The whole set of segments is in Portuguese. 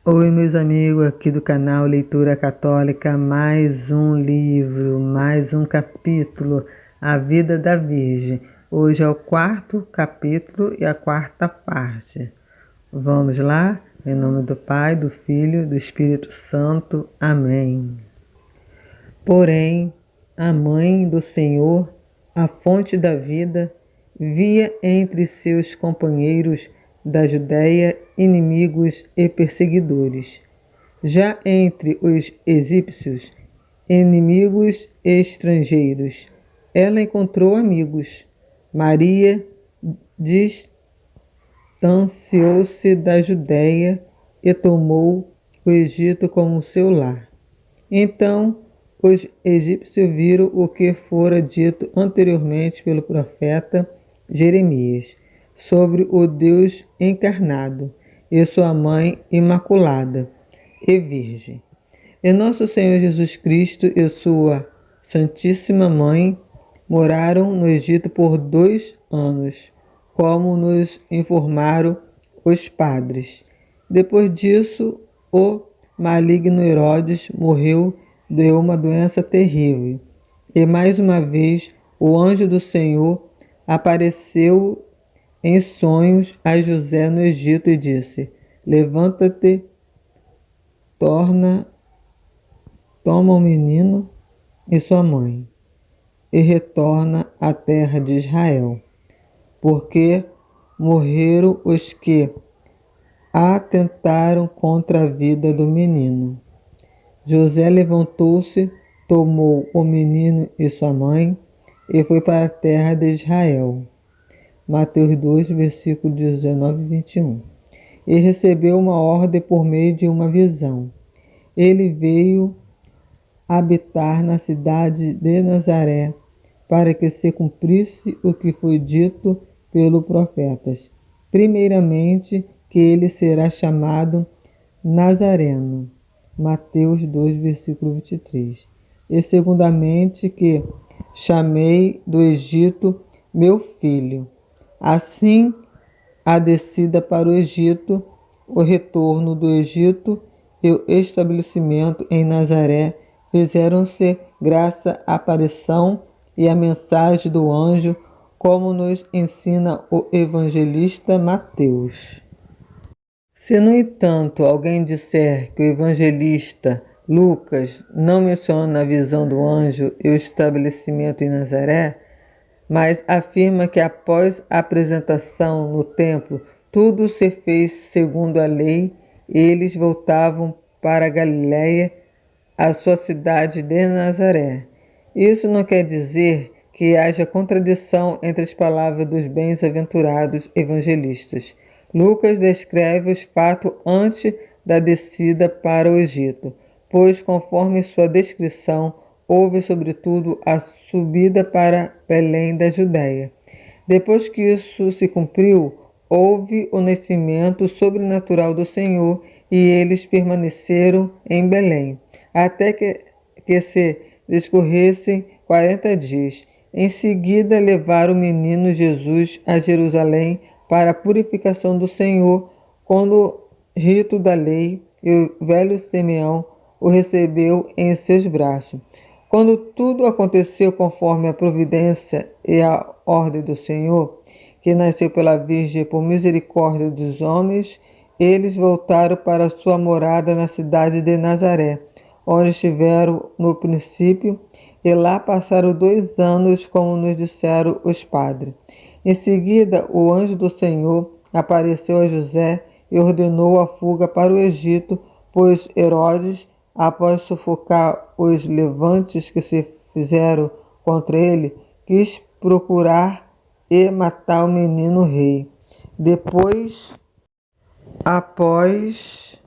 Oi, meus amigos aqui do canal Leitura Católica, mais um livro, mais um capítulo, A Vida da Virgem. Hoje é o quarto capítulo e a quarta parte. Vamos lá? Em nome do Pai, do Filho e do Espírito Santo. Amém. Porém, a mãe do Senhor, a fonte da vida, via entre seus companheiros da Judéia inimigos e perseguidores. Já entre os egípcios, inimigos estrangeiros, ela encontrou amigos. Maria distanciou-se da Judéia e tomou o Egito como seu lar. Então os egípcios viram o que fora dito anteriormente pelo profeta Jeremias sobre o Deus encarnado e sua mãe imaculada e virgem. E nosso Senhor Jesus Cristo e sua Santíssima Mãe moraram no Egito por 2 anos, como nos informaram os padres. Depois disso, o maligno Herodes morreu de uma doença terrível. E mais uma vez o anjo do Senhor apareceu em sonhos a José no Egito e disse: Levanta-te, toma o menino e sua mãe, e retorna à terra de Israel, porque morreram os que atentaram contra a vida do menino. José levantou-se, tomou o menino e sua mãe e foi para a terra de Israel. Mateus 2, versículos 19 e 21. E recebeu uma ordem por meio de uma visão. Ele veio habitar na cidade de Nazaré, para que se cumprisse o que foi dito pelos profetas. Primeiramente, que ele será chamado Nazareno. Mateus 2, versículo 23. E segundamente, que chamei do Egito meu filho. Assim, a descida para o Egito, o retorno do Egito e o estabelecimento em Nazaré fizeram-se graças à aparição e à mensagem do anjo, como nos ensina o evangelista Mateus. Se, no entanto, alguém disser que o evangelista Lucas não menciona a visão do anjo e o estabelecimento em Nazaré, mas afirma que após a apresentação no templo tudo se fez segundo a lei, eles voltavam para a Galiléia, a sua cidade de Nazaré. Isso não quer dizer que haja contradição entre as palavras dos bem-aventurados evangelistas. Lucas descreve os fatos antes da descida para o Egito, pois, conforme sua descrição, houve sobretudo a subida para Belém da Judéia. Depois que isso se cumpriu, houve o nascimento sobrenatural do Senhor e eles permaneceram em Belém, até que se discorressem 40 dias. Em seguida, levaram o menino Jesus a Jerusalém para a purificação do Senhor, quando o rito da lei e o velho Simeão o recebeu em seus braços. Quando tudo aconteceu conforme a providência e a ordem do Senhor, que nasceu pela Virgem por misericórdia dos homens, eles voltaram para sua morada na cidade de Nazaré, onde estiveram no princípio, e lá passaram 2 anos, como nos disseram os padres. Em seguida, o anjo do Senhor apareceu a José e ordenou a fuga para o Egito, pois Herodes, após sufocar os levantes que se fizeram contra ele, quis procurar e matar o menino rei. Após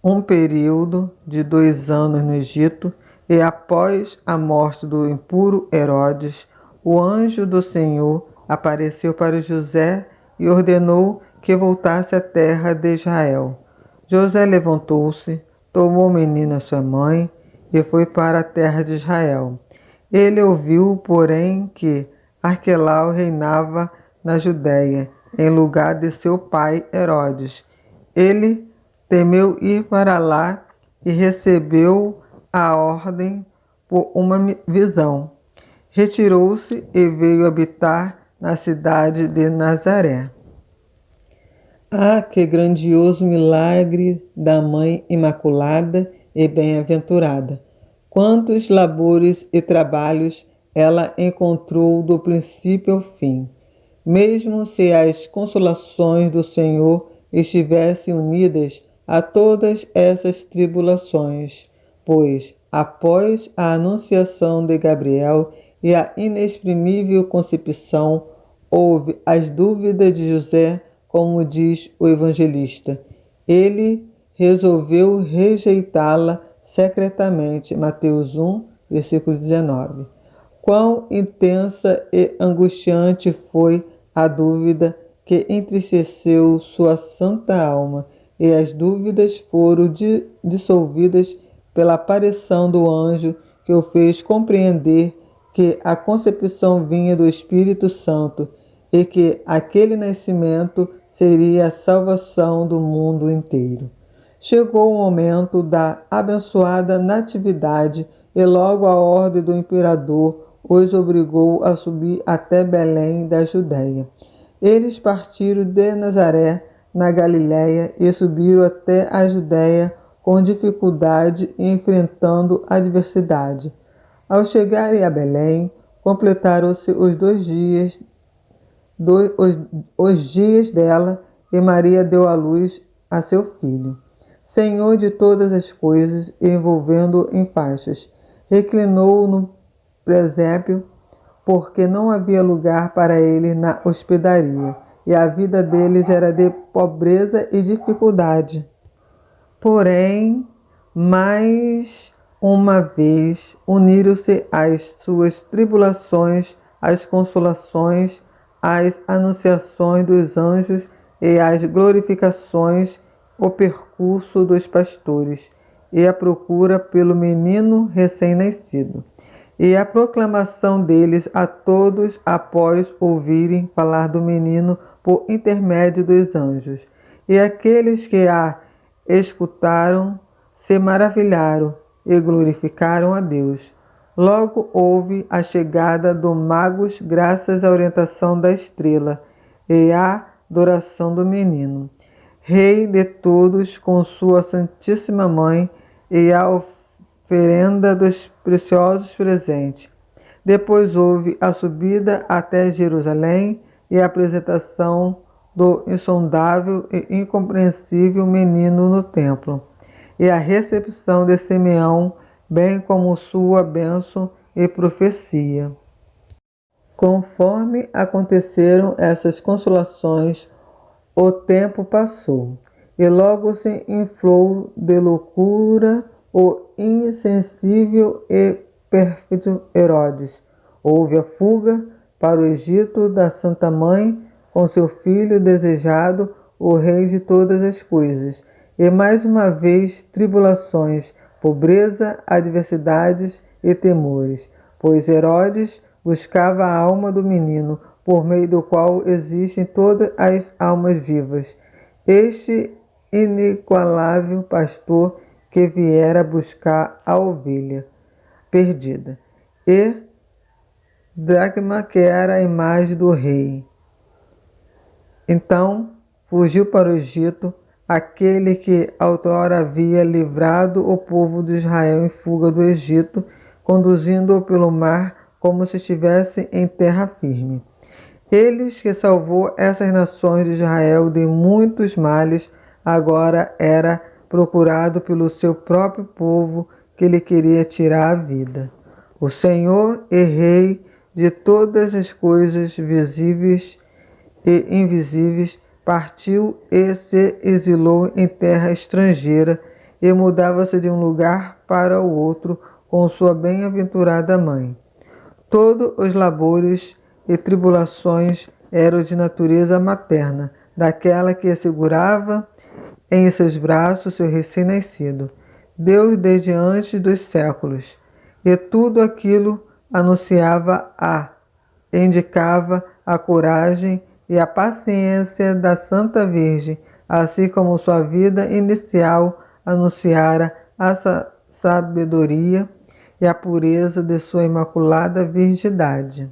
um período de 2 anos no Egito, e após a morte do impuro Herodes, o anjo do Senhor apareceu para José e ordenou que voltasse à terra de Israel. José levantou-se, tomou o menino e sua mãe e foi para a terra de Israel. Ele ouviu, porém, que Arquelau reinava na Judéia, em lugar de seu pai Herodes. Ele temeu ir para lá e recebeu a ordem por uma visão. Retirou-se e veio habitar na cidade de Nazaré. Ah, que grandioso milagre da Mãe Imaculada e Bem-aventurada! Quantos labores e trabalhos ela encontrou do princípio ao fim! Mesmo se as consolações do Senhor estivessem unidas a todas essas tribulações, pois, após a anunciação de Gabriel e a inexprimível concepção, houve as dúvidas de José, como diz o evangelista. Ele resolveu rejeitá-la secretamente. Mateus 1, versículo 19. Quão intensa e angustiante foi a dúvida que entristeceu sua santa alma, e as dúvidas foram dissolvidas pela aparição do anjo que o fez compreender que a concepção vinha do Espírito Santo e que aquele nascimento seria a salvação do mundo inteiro. Chegou o momento da abençoada natividade e logo a ordem do imperador os obrigou a subir até Belém da Judéia. Eles partiram de Nazaré, na Galiléia, e subiram até a Judéia com dificuldade e enfrentando adversidade. Ao chegarem a Belém, completaram-se os dias dela, e Maria deu à luz a seu filho. Senhor de todas as coisas, envolvendo-o em faixas, reclinou-o no presépio, porque não havia lugar para ele na hospedaria, e a vida deles era de pobreza e dificuldade. Porém, mais uma vez, uniram-se às suas tribulações, às consolações, às anunciações dos anjos e às glorificações, o percurso dos pastores, e a procura pelo menino recém-nascido, e a proclamação deles a todos após ouvirem falar do menino por intermédio dos anjos. E aqueles que a escutaram se maravilharam e glorificaram a Deus. Logo houve a chegada dos magos graças à orientação da estrela e à adoração do menino, Rei de todos, com sua Santíssima Mãe, e a oferenda dos preciosos presentes. Depois houve a subida até Jerusalém e a apresentação do insondável e incompreensível menino no templo, e a recepção de Simeão, bem como sua bênção e profecia. Conforme aconteceram essas consolações, o tempo passou, e logo se inflou de loucura o insensível e pérfido Herodes. Houve a fuga para o Egito da Santa Mãe com seu filho desejado, o rei de todas as coisas. E mais uma vez tribulações, pobreza, adversidades e temores, pois Herodes buscava a alma do menino, por meio do qual existem todas as almas vivas. Este inigualável pastor que viera buscar a ovelha perdida, e dracma, que era a imagem do rei. Então fugiu para o Egito, aquele que outrora havia livrado o povo de Israel em fuga do Egito, conduzindo-o pelo mar como se estivesse em terra firme. Eles que salvou essas nações de Israel de muitos males, agora era procurado pelo seu próprio povo, que lhe queria tirar a vida. O Senhor e Rei de todas as coisas visíveis e invisíveis, partiu e se exilou em terra estrangeira, e mudava-se de um lugar para o outro com sua bem-aventurada mãe. Todos os labores e tribulações eram de natureza materna, daquela que segurava em seus braços seu recém-nascido, Deus desde antes dos séculos, e tudo aquilo indicava a coragem e a paciência da Santa Virgem, assim como sua vida inicial anunciara a sabedoria e a pureza de sua imaculada virgindade.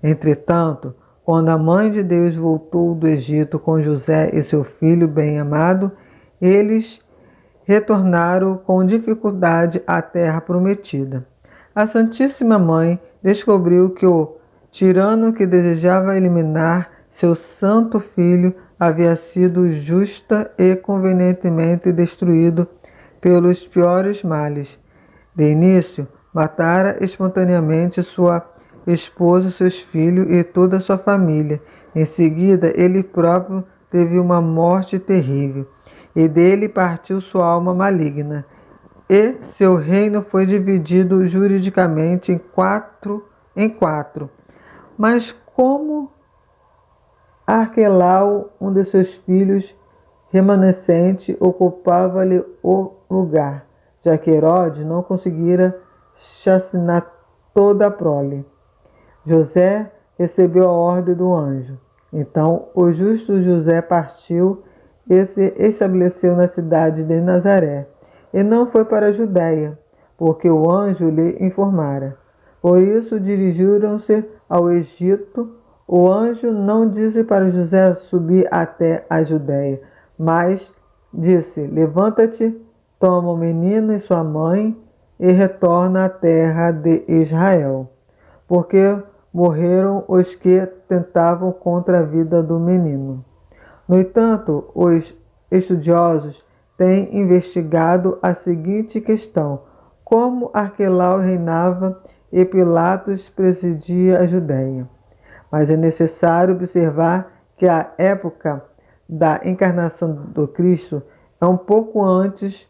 Entretanto, quando a Mãe de Deus voltou do Egito com José e seu filho bem-amado, eles retornaram com dificuldade à terra prometida. A Santíssima Mãe descobriu que o tirano que desejava eliminar seu santo filho havia sido justa e convenientemente destruído pelos piores males. De início, matara espontaneamente sua esposa, seus filhos e toda a sua família. Em seguida, ele próprio teve uma morte terrível, e dele partiu sua alma maligna, e seu reino foi dividido juridicamente em quatro. Mas como Arquelau, um de seus filhos remanescente, ocupava-lhe o lugar, já que Herodes não conseguira chacinar toda a prole. José recebeu a ordem do anjo. Então o justo José partiu e se estabeleceu na cidade de Nazaré, e não foi para a Judéia, porque o anjo lhe informara. Por isso dirigiram-se ao Egito. O anjo não disse para José subir até a Judéia, mas disse: levanta-te, toma o menino e sua mãe e retorna à terra de Israel, porque morreram os que tentavam contra a vida do menino. No entanto, os estudiosos têm investigado a seguinte questão: como Arquelau reinava e Pilatos presidia a Judéia. Mas é necessário observar que a época da encarnação do Cristo é um pouco antes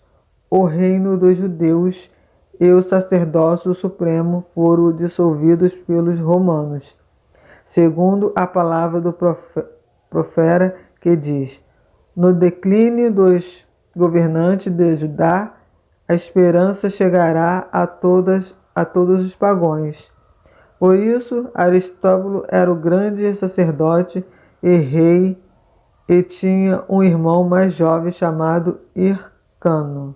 o reino dos judeus e o sacerdócio supremo foram dissolvidos pelos romanos, segundo a palavra do profeta que diz: no declínio dos governantes de Judá, a esperança chegará a todos os pagãos. Por isso, Aristóbulo era o grande sacerdote e rei e tinha um irmão mais jovem chamado Hircano,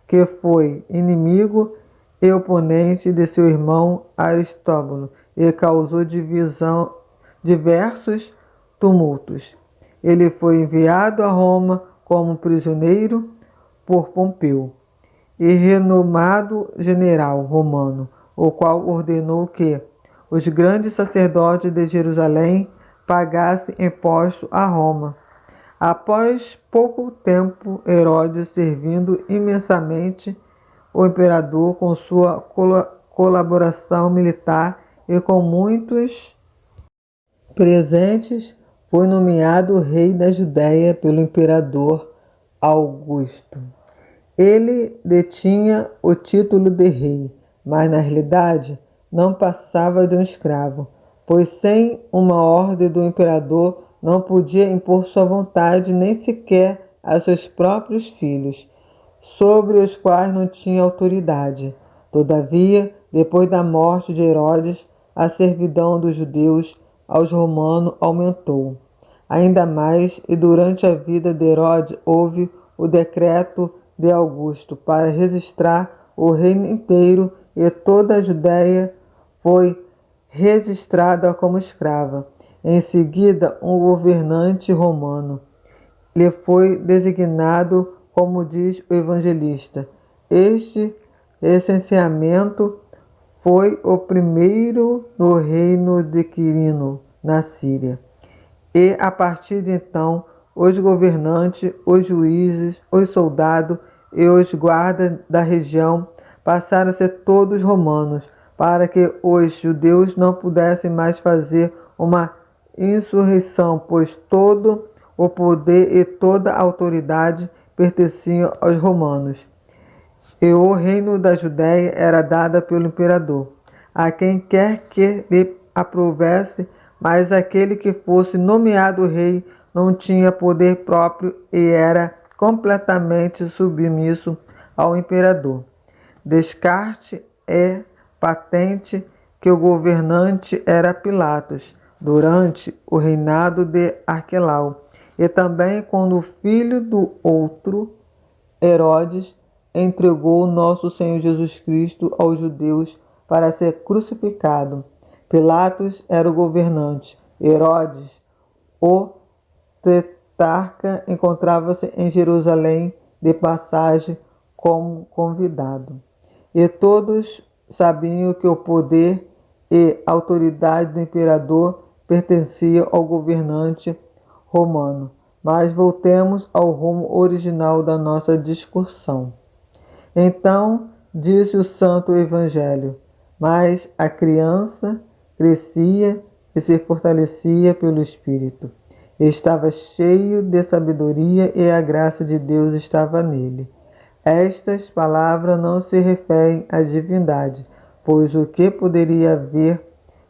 que foi inimigo e oponente de seu irmão Aristóbulo e causou diversos tumultos. Ele foi enviado a Roma como prisioneiro por Pompeu, e renomado general romano, o qual ordenou que os grandes sacerdotes de Jerusalém pagassem imposto a Roma. Após pouco tempo, Herodes, servindo imensamente o imperador com sua colaboração militar e com muitos presentes, foi nomeado rei da Judéia pelo imperador Augusto. Ele detinha o título de rei, mas na realidade não passava de um escravo, pois sem uma ordem do imperador não podia impor sua vontade nem sequer a seus próprios filhos, sobre os quais não tinha autoridade. Todavia, depois da morte de Herodes, a servidão dos judeus aos romanos aumentou ainda mais, e durante a vida de Herodes houve o decreto de Augusto para registrar o reino inteiro, e toda a Judéia foi registrada como escrava. Em seguida, um governante romano lhe foi designado, como diz o evangelista. Este recenseamento foi o primeiro no reino de Quirino, na Síria. E, a partir de então, os governantes, os juízes, os soldados e os guardas da região passaram a ser todos romanos, para que os judeus não pudessem mais fazer uma insurreição, pois todo o poder e toda a autoridade pertenciam aos romanos. E o reino da Judéia era dado pelo imperador, a quem quer que lhe aprovesse, mas aquele que fosse nomeado rei não tinha poder próprio e era completamente submisso ao imperador. Descarte é patente que o governante era Pilatos, durante o reinado de Arquelau, E também quando o filho do outro, Herodes, entregou nosso Senhor Jesus Cristo aos judeus para ser crucificado. Pilatos era o governante. Herodes, o tetrarca, encontrava-se em Jerusalém de passagem como convidado. E todos sabiam que o poder e autoridade do imperador pertencia ao governante romano. Mas voltemos ao rumo original da nossa discussão. Então, disse o Santo Evangelho, mas a criança crescia e se fortalecia pelo Espírito. Estava cheio de sabedoria e a graça de Deus estava nele. Estas palavras não se referem à divindade, pois o que poderia haver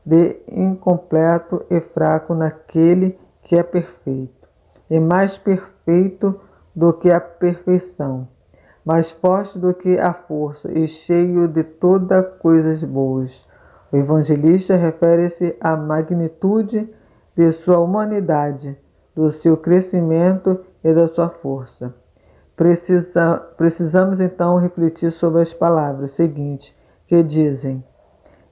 de incompleto e fraco naquele que é perfeito, e mais perfeito do que a perfeição, mais forte do que a força e cheio de todas coisas boas. O evangelista refere-se à magnitude de sua humanidade, do seu crescimento e da sua força. Precisamos então refletir sobre as palavras seguintes, que dizem: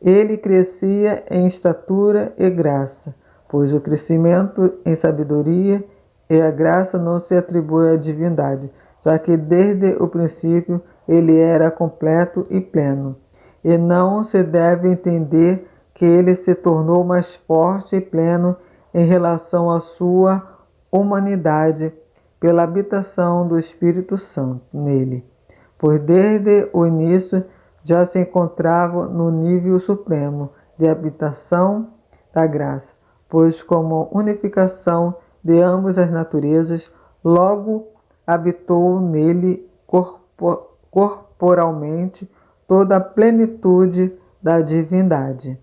ele crescia em estatura e graça, pois o crescimento em sabedoria e a graça não se atribui à divindade, já que desde o princípio ele era completo e pleno. E não se deve entender que ele se tornou mais forte e pleno em relação à sua humanidade pela habitação do Espírito Santo nele, pois desde o início já se encontrava no nível supremo de habitação da graça, pois como unificação de ambas as naturezas, logo habitou nele corporalmente toda a plenitude da divindade.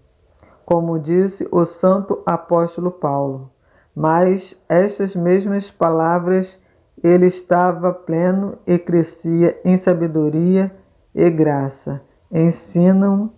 Como disse o santo apóstolo Paulo, mas estas mesmas palavras ele estava pleno e crescia em sabedoria e graça. Ensinam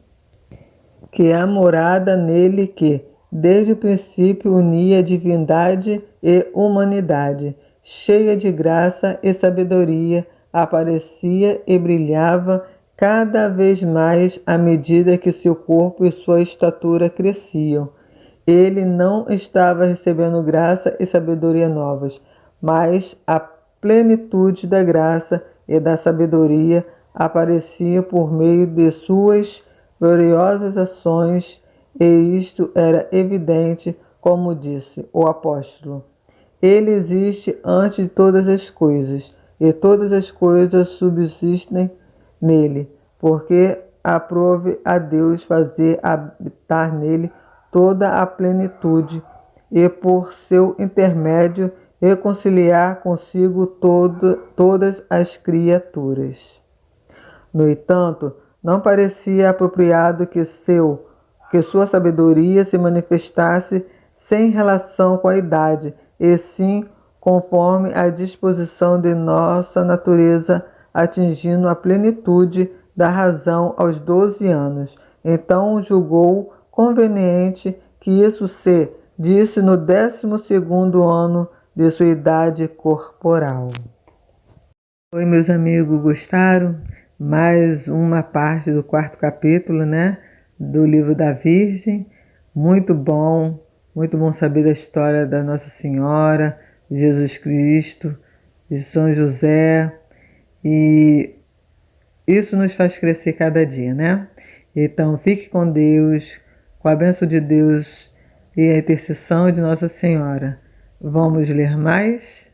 que a morada nele que, desde o princípio, unia divindade e humanidade, cheia de graça e sabedoria, aparecia e brilhava cada vez mais à medida que seu corpo e sua estatura cresciam. Ele não estava recebendo graça e sabedoria novas, mas a plenitude da graça e da sabedoria aparecia por meio de suas gloriosas ações, e isto era evidente, como disse o apóstolo. Ele existe antes de todas as coisas, e todas as coisas subsistem nele, porque aprove a Deus fazer habitar nele toda a plenitude, e por seu intermédio reconciliar consigo todas as criaturas. No entanto, não parecia apropriado que sua sabedoria se manifestasse sem relação com a idade, e sim conforme a disposição de nossa natureza, atingindo a plenitude da razão aos 12 anos. Então julgou conveniente que isso se disse no 12º ano de sua idade corporal. Oi, meus amigos, gostaram? Mais uma parte do 4º capítulo, do livro da Virgem. Muito bom saber da história da Nossa Senhora, de Jesus Cristo, de São José, e isso nos faz crescer cada dia, Então, fique com Deus, com a bênção de Deus e a intercessão de Nossa Senhora. Vamos ler mais?